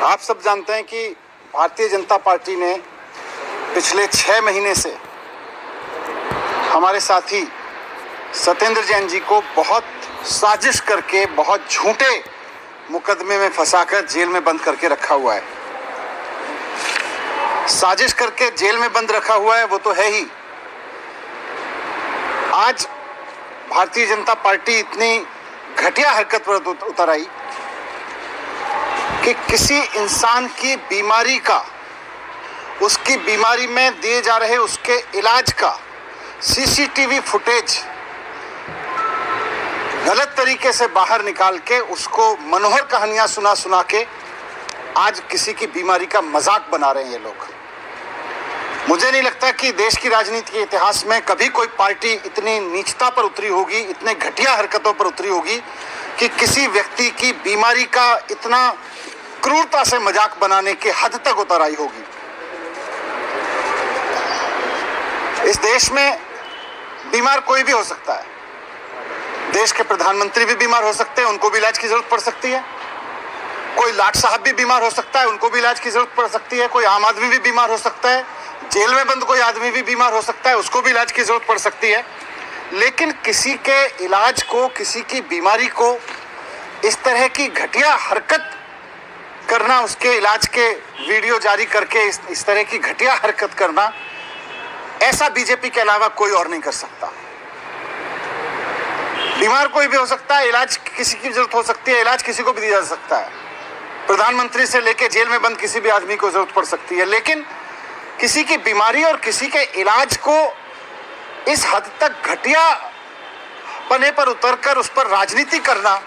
आप सब जानते हैं कि भारतीय जनता पार्टी ने पिछले 6 महीने से हमारे साथी सत्येंद्र जैन जी को बहुत साजिश करके बहुत झूठे मुकदमे में फंसाकर जेल में बंद करके रखा हुआ है। साजिश करके जेल में बंद रखा हुआ है वो तो है ही। आज भारतीय जनता पार्टी इतनी घटिया हरकत पर उतर आई कि किसी इंसान की बीमारी का, उसकी बीमारी में दिए जा रहे उसके इलाज का सीसीटीवी फुटेज गलत तरीके से बाहर निकाल के उसको मनोहर कहानियां सुना सुना के आज किसी की बीमारी का मजाक बना रहे हैं ये लोग। मुझे नहीं लगता कि देश की राजनीति के इतिहास में कभी कोई पार्टी इतनी नीचता पर उतरी होगी, इतने घटिया हरकतों पर उतरी होगी कि किसी व्यक्ति की बीमारी का इतना क्रूरता से मजाक बनाने के हद तक उतर आई होगी। इस देश में बीमार कोई भी हो सकता है। देश के प्रधानमंत्री भी बीमार हो सकते हैं, उनको भी इलाज की जरूरत पड़ सकती है। कोई लाट साहब भी बीमार हो सकता है, उनको भी इलाज की जरूरत पड़ सकती है। कोई आम आदमी भी बीमार हो सकता है, जेल में बंद कोई आदमी भी बीमार हो सकता है, उसको भी इलाज की जरूरत पड़ सकती है। लेकिन किसी के इलाज को, किसी की बीमारी को इस तरह की घटिया हरकत करना, उसके इलाज के वीडियो जारी करके इस तरह की घटिया हरकत करना, ऐसा बीजेपी के अलावा कोई और नहीं कर सकता। बीमार कोई भी हो सकता है, इलाज किसी की जरूरत हो सकती है, इलाज किसी को भी दिया जा सकता है। प्रधानमंत्री से लेकर जेल में बंद किसी भी आदमी को जरूरत पड़ सकती है। लेकिन किसी की बीमारी और किसी के इलाज को इस हद तक घटिया पने पर उतरकर उस पर राजनीति करना,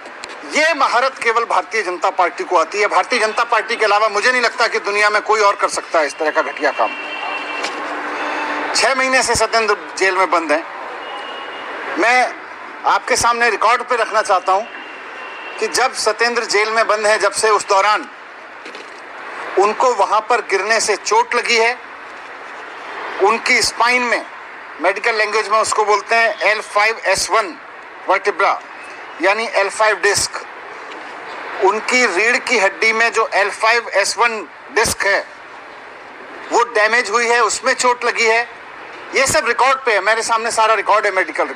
ये महारत केवल भारतीय जनता पार्टी को आती है। भारतीय जनता पार्टी के अलावा मुझे नहीं लगता कि दुनिया में कोई और कर सकता है इस तरह का घटिया काम। 6 महीने से सत्येंद्र जेल में बंद है। मैं आपके सामने रिकॉर्ड पे रखना चाहता हूं कि जब सत्येंद्र जेल में बंद है, जब से उस दौरान उनको वहां पर गिरने से चोट लगी है। उनकी स्पाइन में, मेडिकल लैंग्वेज में उसको बोलते हैं L5S1 वर्टिब्रा यानी L5 डिस्क। उनकी रीढ़ की हड्डी में जो L5S1 डिस्क है वो डैमेज हुई है, उसमें चोट लगी है। ये सब रिकॉर्ड पे है, मेरे सामने सारा रिकॉर्ड है, मेडिकल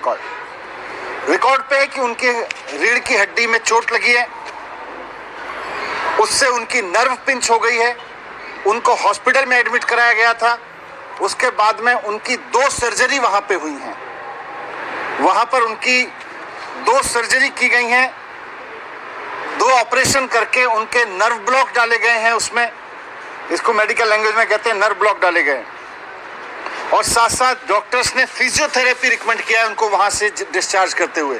रिकॉर्ड पे है कि उनकी रीढ़ की हड्डी में चोट लगी है, उससे उनकी नर्व पिंच हो गई है। उनको हॉस्पिटल में एडमिट कराया गया था। उसके बाद में उनकी 2 सर्जरी वहां पे हुई हैं। वहां पर उनकी 2 सर्जरी की गई हैं। 2 ऑपरेशन करके उनके नर्व ब्लॉक डाले गए हैं। उसमें, इसको मेडिकल लैंग्वेज में कहते हैं नर्व ब्लॉक डाले गए। और साथ साथ डॉक्टर्स ने फिजियोथेरेपी रिकमेंड किया है उनको वहां से डिस्चार्ज करते हुए।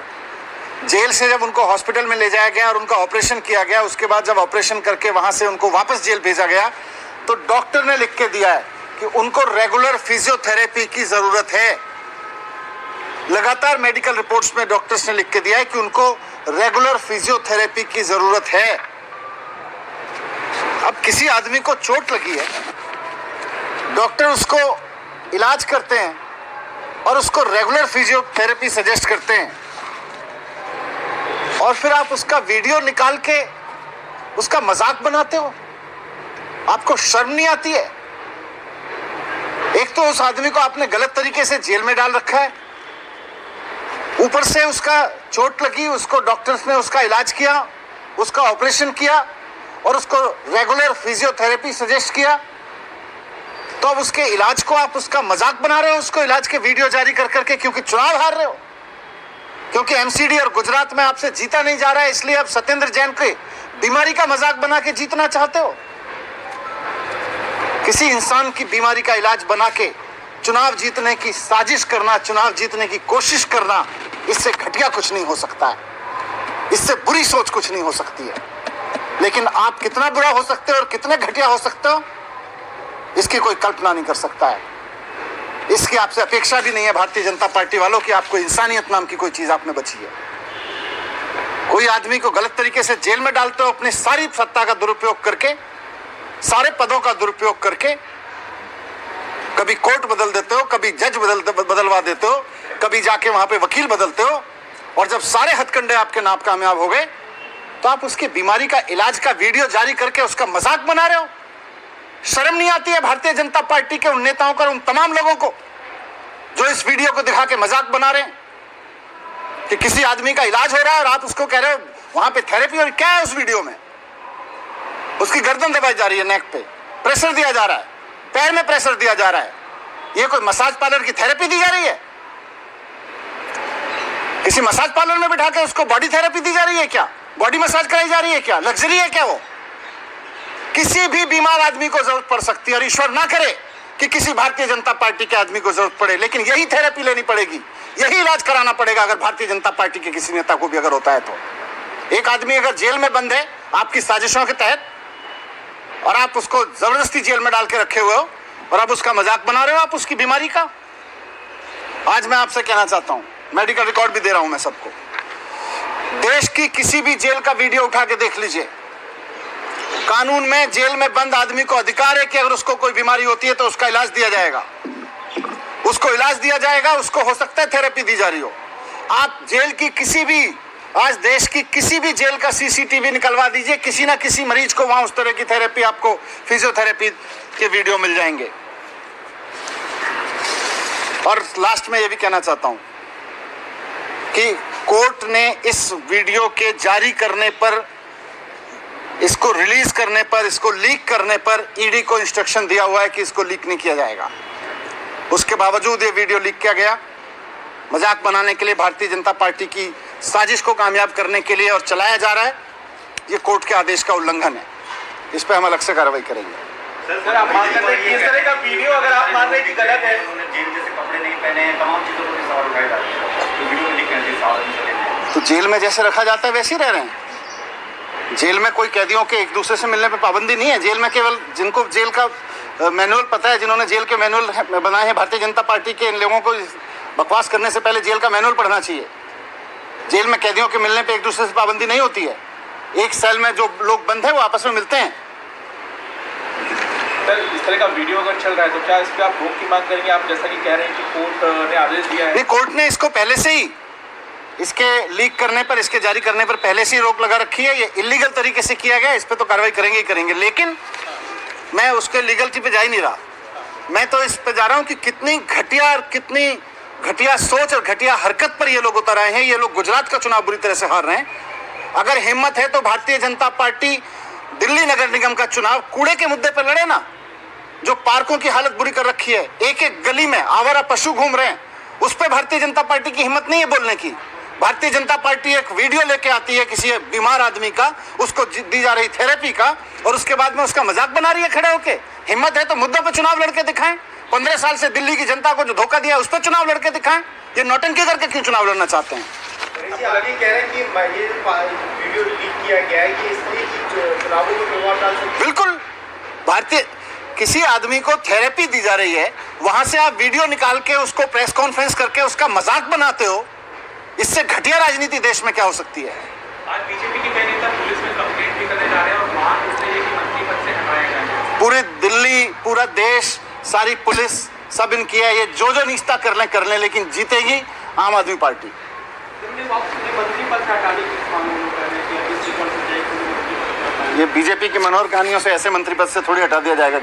जेल से जब उनको हॉस्पिटल में ले जाया गया और उनका ऑपरेशन किया गया, उसके बाद जब ऑपरेशन करके वहां से उनको वापस जेल भेजा गया तो डॉक्टर ने लिख के दिया है कि उनको रेगुलर फिजियोथेरेपी की जरूरत है। लगातार मेडिकल रिपोर्ट्स में डॉक्टर्स ने लिख के दिया है कि उनको रेगुलर फिजियोथेरेपी की जरूरत है। अब किसी आदमी को चोट लगी है, डॉक्टर उसको इलाज करते हैं और उसको रेगुलर फिजियोथेरेपी सजेस्ट करते हैं, और फिर आप उसका वीडियो निकाल के उसका मजाक बनाते हो। आपको शर्म नहीं आती है? एक तो उस आदमी को आपने गलत तरीके से जेल में डाल रखा है, ऊपर से उसका चोट लगी, उसको डॉक्टर्स ने उसका इलाज किया, उसका ऑपरेशन किया और उसको रेगुलर फिजियोथेरेपी सजेस्ट किया। तो अब उसके इलाज को आप उसका मजाक बना रहे हो, उसको इलाज के वीडियो जारी कर करके, क्योंकि चुनाव हार रहे हो, क्योंकि एमसीडी और गुजरात में आपसे जीता नहीं जा रहा है, इसलिए अब सत्येंद्र जैन के बीमारी का मजाक बना के जीतना चाहते हो। किसी इंसान की बीमारी का इलाज बना के चुनाव जीतने की साजिश करना, चुनाव जीतने की कोशिश करना, इससे घटिया कुछ नहीं हो सकता है, इससे बुरी सोच कुछ नहीं हो सकती है। लेकिन आप कितना बुरा हो सकते हो और कितने घटिया हो सकते हो, इसकी कोई कल्पना नहीं कर सकता है। इसकी आपसे अपेक्षा भी नहीं है भारतीय जनता पार्टी वालों की। आपको इंसानियत नाम की कोई चीज आप में बची है? कोई आदमी को गलत तरीके से जेल में डालते हो, अपनी सारी सत्ता का दुरुपयोग करके, सारे पदों का दुरुपयोग करके। कभी कोर्ट बदल देते हो, कभी जज बदलवा देते हो, कभी जाके वहां पे वकील बदलते हो, और जब सारे हथकंडे आपके नाकामयाब हो गए तो आप उसकी बीमारी का इलाज का वीडियो जारी करके उसका मजाक बना रहे हो। शर्म नहीं आती है भारतीय जनता पार्टी के उन नेताओं को, उन तमाम लोगों को जो इस वीडियो को दिखा के मजाक बना रहे हैं कि किसी आदमी का इलाज हो रहा है और आप उसको कह रहे हो वहां पे थेरेपी। और क्या है उस वीडियो में? उसकी गर्दन दबाई जा रही है, नेक पे प्रेशर दिया जा रहा है, पैर में प्रेशर दिया जा रहा है। ये कोई मसाज पार्लर की थेरेपी दी जा रही है? किसी मसाज पार्लर में बिठा के उसको बॉडी थेरेपी दी जा रही है क्या? बॉडी मसाज कराई जा रही है क्या? लग्जरी है क्या वो? किसी भी बीमार आदमी को जरूरत पड़ सकती है, और ईश्वर ना करे कि किसी भारतीय जनता पार्टी के आदमी को जरूरत पड़े, लेकिन यही थेरेपी लेनी पड़ेगी, यही इलाज कराना पड़ेगा अगर भारतीय जनता पार्टी के किसी नेता को भी अगर होता है तो। एक आदमी अगर जेल में बंद है आपकी साजिशों के तहत, और आप उसको जबरदस्ती जेल में डाल के रखे हुए हो और आप उसका मजाक बना रहे हो आप उसकी बीमारी का। आज मैं आपसे कहना चाहता हूं, मेडिकल रिकॉर्ड भी दे रहा हूं मैं सबको, देश की किसी भी जेल का वीडियो उठा के देख लीजिए। कानून में जेल में बंद आदमी को अधिकार है कि अगर उसको कोई बीमारी होती है तो उसका इलाज दिया जाएगा, उसको इलाज दिया जाएगा, उसको हो सकता है थेरेपी दी जा रही हो। आप जेल की किसी भी, आज देश की किसी भी जेल का सीसीटीवी निकलवा दीजिए, किसी ना किसी मरीज को वहां उस तरह की थेरेपी, आपको फिजियोथेरेपी के वीडियो मिल जाएंगे। और लास्ट में ये भी कहना चाहता हूं कि कोर्ट ने इस वीडियो के जारी करने पर, इसको रिलीज करने पर, इसको लीक करने पर ईडी को इंस्ट्रक्शन दिया हुआ है कि इसको लीक नहीं किया जाएगा। उसके बावजूद ये वीडियो लीक किया गया मजाक बनाने के लिए, भारतीय जनता पार्टी की साजिश को कामयाब करने के लिए, और चलाया जा रहा है। ये कोर्ट के आदेश का उल्लंघन है, इस पर हम अलग से कार्रवाई करेंगे। सर आप मान रहे हैं कि इस तरह का वीडियो अगर आप मान रहे हैं कि गलत है, जेल जैसे कपड़े नहीं पहने हैं, तमाम चीजों को भी सवाल उठाए जाते हैं, तो वीडियो लीक करने के सवाल। तो जेल में जैसे रखा जाता है वैसे ही रह रहे हैं। जेल में कोई कैदियों के एक दूसरे से मिलने पर पाबंदी नहीं है। जेल में केवल जिनको जेल का मैनुअल पता है, जिन्होंने जेल के मैनुअल बनाए हैं भारतीय जनता पार्टी के, इन लोगों को बकवास करने से पहले जेल का मैनुअल पढ़ना चाहिए। जेल में कैदियों के मिलने पे एक दूसरे से पाबंदी नहीं होती है। एक सेल में जो लोग बंद हैं वो आपस में मिलते हैं। सर इस तरह का वीडियो अगर चल रहा है तो क्या इस पे आप रोक की मांग करेंगे? आप जैसा कि कह रहे हैं कि कोर्ट ने आदेश दिया है। नहीं, कोर्ट ने इसको पहले से ही, इसके लीक करने पर, इसके जारी करने पर पहले से ही रोक लगा रखी है। ये इलीगल तरीके से किया गया, इस पर तो कार्रवाई करेंगे ही करेंगे। लेकिन मैं उसके लीगलिटी पे जा ही नहीं रहा, मैं तो इस पे जा रहा हूँ कि कितनी घटिया सोच और घटिया हरकत पर ये लोग उतर आए हैं। ये लोग गुजरात का चुनाव बुरी तरह से हार रहे हैं। अगर हिम्मत है तो भारतीय जनता पार्टी दिल्ली नगर निगम का चुनाव कूड़े के मुद्दे पर लड़े ना। जो पार्कों की हालत बुरी कर रखी है, एक एक गली में आवारा पशु घूम रहे हैं, उस पर भारतीय जनता पार्टी की हिम्मत नहीं है बोलने की। भारतीय जनता पार्टी एक वीडियो लेके आती है किसी बीमार आदमी का, उसको दी जा रही थेरेपी का, और उसके बाद में उसका मजाक बना रही है खड़े होके। हिम्मत है तो मुद्दों पर चुनाव लड़के दिखाएं। 15 साल से दिल्ली की जनता को जो धोखा दिया उस पर चुनाव लड़के दिखाएं। ये नौटंकी करके क्यों चुनाव लड़ना चाहते हैं? अलग ही कह रहे हैं कि ये वीडियो लीक किया गया है कि इस तरह की चुनावों में प्रभाव डाल सकते। बिल्कुल, भारतीय किसी आदमी को थेरेपी दी जा रही है, वहां से आप वीडियो निकाल के उसको प्रेस कॉन्फ्रेंस करके उसका मजाक बनाते हो। इससे घटिया राजनीति देश में क्या हो सकती है? आज बीजेपी के कई नेता पुलिस में कंप्लेंट भी करने जा रहे हैं और मांग उठते हैं कि मंत्री पद से हटाया जाए। पूरी दिल्ली, पूरा देश, सारी पुलिस सब इनकी है। ये जो निश्चिता कर लें, लेकिन जीतेगी आम आदमी पार्टी। ये बीजेपी की मनोहर कहानियों से ऐसे मंत्री पद से थोड़ी हटा दिया जाएगा।